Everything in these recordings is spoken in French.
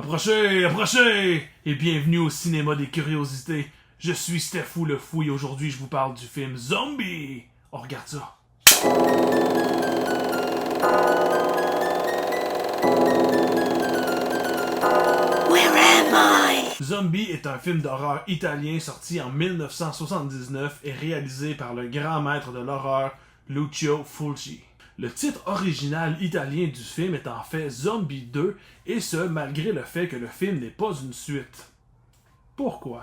Approchez, approchez! Et bienvenue au cinéma des curiosités. Je suis Stephou le Fou et aujourd'hui je vous parle du film Zombie! On regarde ça. Where am I? Zombie est un film d'horreur italien sorti en 1979 et réalisé par le grand maître de l'horreur Lucio Fulci. Le titre original italien du film est en fait Zombie 2, et ce malgré le fait que le film n'est pas une suite. Pourquoi?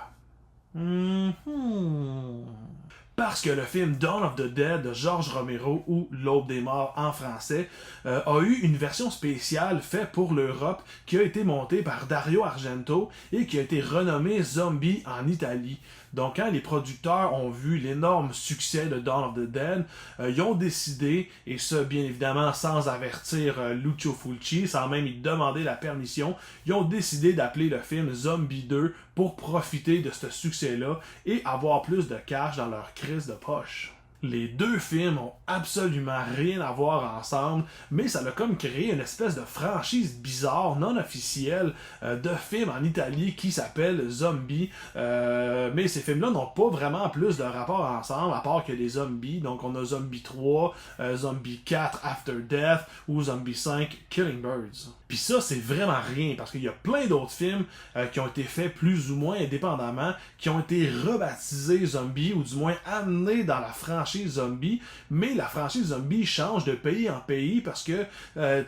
Parce que le film Dawn of the Dead de George Romero, ou L'Aube des Morts en français, a eu une version spéciale faite pour l'Europe qui a été montée par Dario Argento et qui a été renommée Zombie en Italie. Donc quand les producteurs ont vu l'énorme succès de Dawn of the Dead, ils ont décidé, et ça bien évidemment sans avertir Lucio Fulci, sans même y demander la permission, ils ont décidé d'appeler le film Zombie 2 pour profiter de ce succès-là et avoir plus de cash dans leur crise de poche. Les deux films ont absolument rien à voir ensemble, mais ça a comme créé une espèce de franchise bizarre, non officielle, de films en Italie qui s'appelle Zombie. Mais ces films-là n'ont pas vraiment plus de rapport ensemble, à part que les zombies. Donc on a Zombie 3, Zombie 4, After Death, ou Zombie 5, Killing Birds. Puis ça, c'est vraiment rien, parce qu'il y a plein d'autres films qui ont été faits plus ou moins indépendamment, qui ont été rebaptisés Zombie, ou du moins amenés dans la franchise Zombie, mais la franchise Zombie change de pays en pays, parce que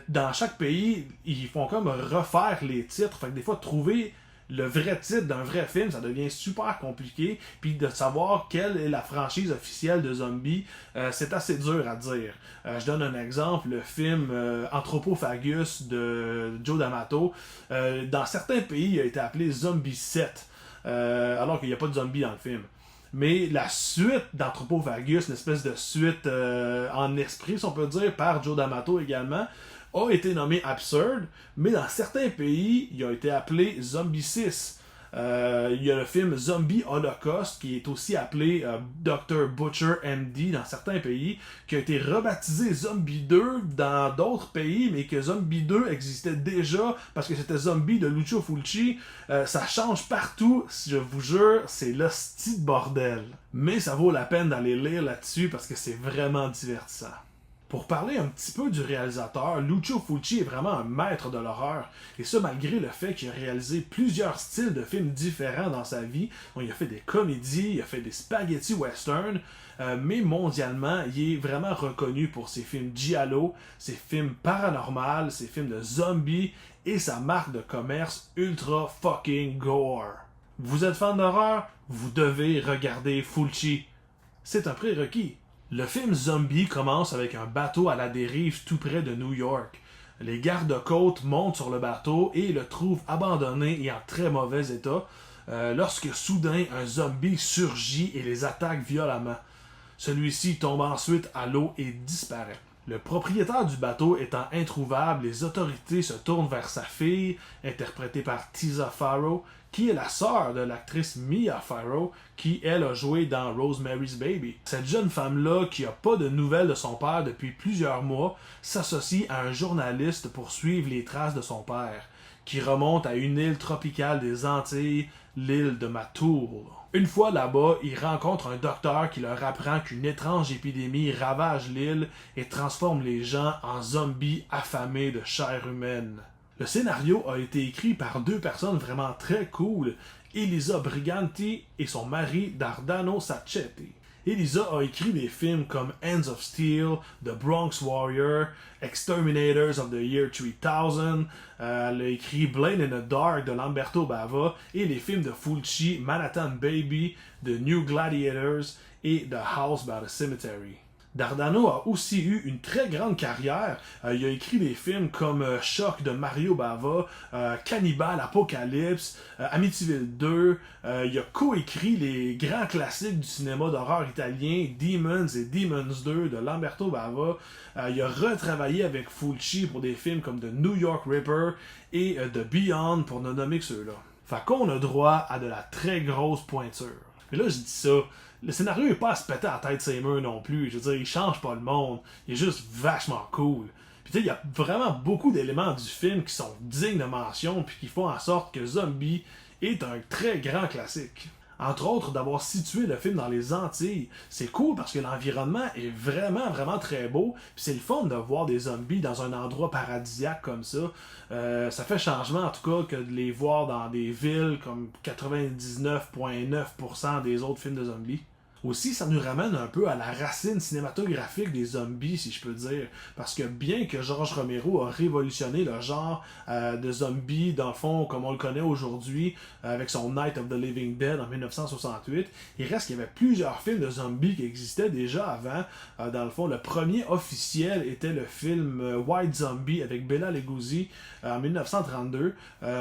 dans chaque pays, ils font comme refaire les titres, fait que des fois, trouver le vrai titre d'un vrai film, ça devient super compliqué, puis de savoir quelle est la franchise officielle de Zombie, c'est assez dur à dire. Je donne un exemple, le film Anthropophagus de Joe D'Amato, dans certains pays, il a été appelé Zombie 7, alors qu'il n'y a pas de zombie dans le film. Mais la suite d'Anthropophagus, une espèce de suite en esprit, si on peut dire, par Joe D'Amato également, a été nommé Absurd, mais dans certains pays, il a été appelé Zombie 6. Il y a le film Zombie Holocaust, qui est aussi appelé Dr. Butcher MD dans certains pays, qui a été rebaptisé Zombie 2 dans d'autres pays, mais que Zombie 2 existait déjà parce que c'était Zombie de Lucio Fulci. Ça change partout, je vous jure, c'est l'hostie de bordel. Mais ça vaut la peine d'aller lire là-dessus parce que c'est vraiment divertissant. Pour parler un petit peu du réalisateur, Lucio Fulci est vraiment un maître de l'horreur, et ça malgré le fait qu'il a réalisé plusieurs styles de films différents dans sa vie. Donc, il a fait des comédies, il a fait des spaghetti western, mais mondialement, il est vraiment reconnu pour ses films giallo, ses films paranormaux, ses films de zombies, et sa marque de commerce ultra fucking gore. Vous êtes fan d'horreur? Vous devez regarder Fulci. C'est un prérequis. Le film Zombie commence avec un bateau à la dérive tout près de New York. Les gardes-côtes montent sur le bateau et le trouvent abandonné et en très mauvais état lorsque soudain un zombie surgit et les attaque violemment. Celui-ci tombe ensuite à l'eau et disparaît. Le propriétaire du bateau étant introuvable, les autorités se tournent vers sa fille, interprétée par Tisa Farrow, qui est la sœur de l'actrice Mia Farrow, qui, elle, a joué dans Rosemary's Baby. Cette jeune femme-là, qui n'a pas de nouvelles de son père depuis plusieurs mois, s'associe à un journaliste pour suivre les traces de son père, qui remonte à une île tropicale des Antilles, l'île de Matoul. Une fois là-bas, ils rencontrent un docteur qui leur apprend qu'une étrange épidémie ravage l'île et transforme les gens en zombies affamés de chair humaine. Le scénario a été écrit par deux personnes vraiment très cool, Elisa Briganti et son mari Dardano Sacchetti. Elisa a écrit des films comme Hands of Steel, The Bronx Warrior, Exterminators of the Year 3000, elle a écrit Blade in the Dark de Lamberto Bava et les films de Fulci, Manhattan Baby, The New Gladiators et The House by the Cemetery. Dardano a aussi eu une très grande carrière. Il a écrit des films comme Choc de Mario Bava, Cannibal Apocalypse, Amityville 2. Il a coécrit les grands classiques du cinéma d'horreur italien, Demons et Demons 2 de Lamberto Bava. Il a retravaillé avec Fulci pour des films comme The New York Ripper et The Beyond, pour ne nommer que ceux-là. Fait qu'on a droit à de la très grosse pointure. Mais là, je dis ça, le scénario est pas à se péter à la tête ses murs non plus. Je veux dire, il change pas le monde. Il est juste vachement cool. Puis Puis il y a vraiment beaucoup d'éléments du film qui sont dignes de mention puis qui font en sorte que Zombie est un très grand classique. Entre autres, d'avoir situé le film dans les Antilles. C'est cool parce que l'environnement est vraiment très beau. Puis c'est le fun de voir des zombies dans un endroit paradisiaque comme ça. Ça fait changement en tout cas que de les voir dans des villes comme 99,9% des autres films de zombies. Aussi, ça nous ramène un peu à la racine cinématographique des zombies, si je peux dire. Parce que bien que George Romero a révolutionné le genre de zombies, dans le fond, comme on le connaît aujourd'hui, avec son Night of the Living Dead en 1968, il reste qu'il y avait plusieurs films de zombies qui existaient déjà avant. Dans le fond, le premier officiel était le film White Zombie avec Bela Lugosi en 1932.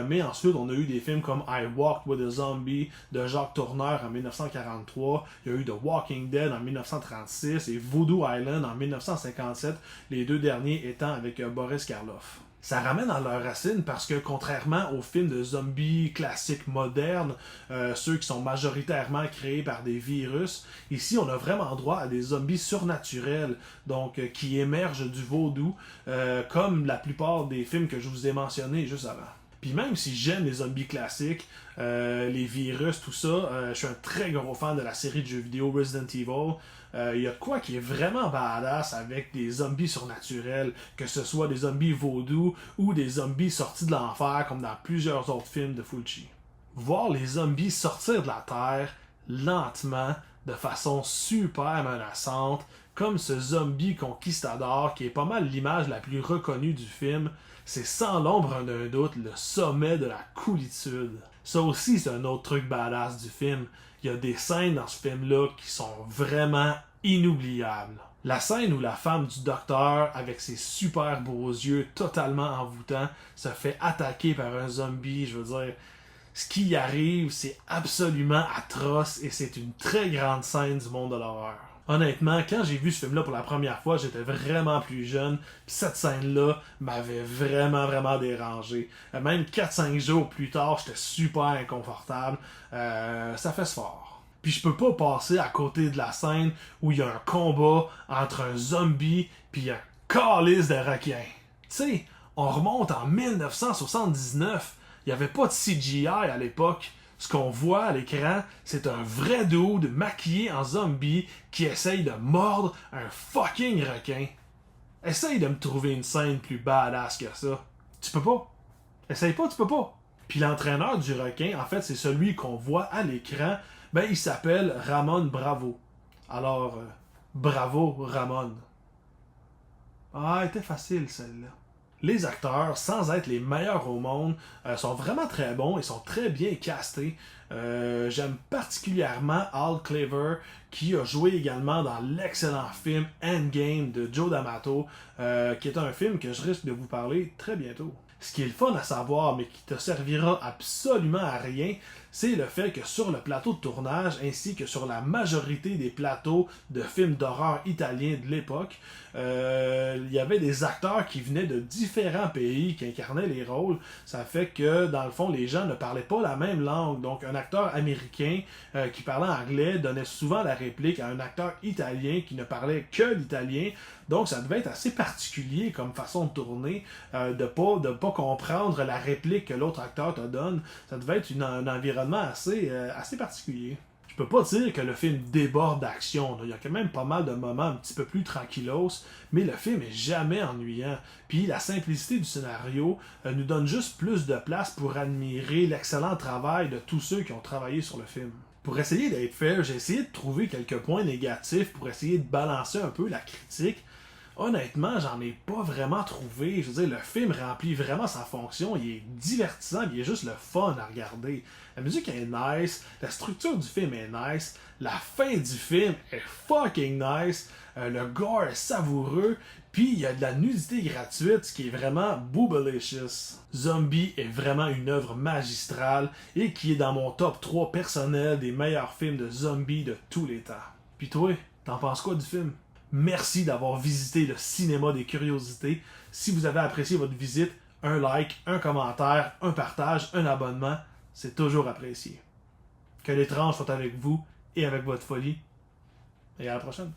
Mais ensuite, on a eu des films comme I Walked with a Zombie de Jacques Tourneur en 1943. Il y a eu The Walking Dead en 1936 et Voodoo Island en 1957, les deux derniers étant avec Boris Karloff. Ça ramène à leurs racines parce que contrairement aux films de zombies classiques modernes, ceux qui sont majoritairement créés par des virus, ici on a vraiment droit à des zombies surnaturels, donc qui émergent du vaudou, comme la plupart des films que je vous ai mentionnés juste avant. Puis même si j'aime les zombies classiques, les virus, tout ça, je suis un très gros fan de la série de jeux vidéo Resident Evil. Il y a de quoi qui est vraiment badass avec des zombies surnaturels, que ce soit des zombies vaudous ou des zombies sortis de l'enfer, comme dans plusieurs autres films de Fulci. Voir les zombies sortir de la terre lentement, de façon super menaçante, comme ce zombie conquistador qui est pas mal l'image la plus reconnue du film, c'est sans l'ombre d'un doute le sommet de la coolitude. Ça aussi, c'est un autre truc badass du film. Il y a des scènes dans ce film-là qui sont vraiment inoubliables. La scène où la femme du docteur, avec ses super beaux yeux totalement envoûtants, se fait attaquer par un zombie, je veux dire, ce qui y arrive, c'est absolument atroce et c'est une très grande scène du monde de l'horreur. Honnêtement, quand j'ai vu ce film-là pour la première fois, j'étais vraiment plus jeune, pis cette scène-là m'avait vraiment dérangé. Même 4-5 jours plus tard, j'étais super inconfortable. Ça fait ce fort. Puis je peux pas passer à côté de la scène où il y a un combat entre un zombie puis un calice de requin. Tu sais, on remonte en 1979. Il n'y avait pas de CGI à l'époque. Ce qu'on voit à l'écran, c'est un vrai dude maquillé en zombie qui essaye de mordre un fucking requin. Essaye de me trouver une scène plus badass que ça. Tu peux pas. Essaye pas, tu peux pas. Puis l'entraîneur du requin, en fait, c'est celui qu'on voit à l'écran. Ben, il s'appelle Ramon Bravo. Alors, bravo Ramon. Ah, elle était facile celle-là. Les acteurs, sans être les meilleurs au monde, sont vraiment très bons et sont très bien castés. J'aime particulièrement Al Cleaver, qui a joué également dans l'excellent film Endgame de Joe D'Amato, qui est un film que je risque de vous parler très bientôt. Ce qui est le fun à savoir, mais qui te servira absolument à rien, c'est le fait que sur le plateau de tournage, ainsi que sur la majorité des plateaux de films d'horreur italiens de l'époque, il y avait des acteurs qui venaient de différents pays qui incarnaient les rôles. Ça fait que, dans le fond, les gens ne parlaient pas la même langue. Donc, un acteur américain qui parlait anglais donnait souvent la réplique à un acteur italien qui ne parlait que l'italien. Donc, ça devait être assez particulier comme façon de tourner, de pas comprendre la réplique que l'autre acteur te donne. Ça devait être un environnement assez particulier. Je peux pas dire que le film déborde d'action. Il y a quand même pas mal de moments un petit peu plus tranquillos, mais le film est jamais ennuyant. Puis la simplicité du scénario nous donne juste plus de place pour admirer l'excellent travail de tous ceux qui ont travaillé sur le film. Pour essayer d'être fair, j'ai essayé de trouver quelques points négatifs pour essayer de balancer un peu la critique. Honnêtement, j'en ai pas vraiment trouvé. Je veux dire, le film remplit vraiment sa fonction. Il est divertissant, il est juste le fun à regarder. La musique est nice, la structure du film est nice, la fin du film est fucking nice, le gore est savoureux, puis il y a de la nudité gratuite, ce qui est vraiment boobalicious. Zombie est vraiment une œuvre magistrale et qui est dans mon top 3 personnel des meilleurs films de zombies de tous les temps. Puis toi, t'en penses quoi du film? Merci d'avoir visité le cinéma des curiosités. Si vous avez apprécié votre visite, un like, un commentaire, un partage, un abonnement, c'est toujours apprécié. Que l'étrange soit avec vous et avec votre folie. Et à la prochaine.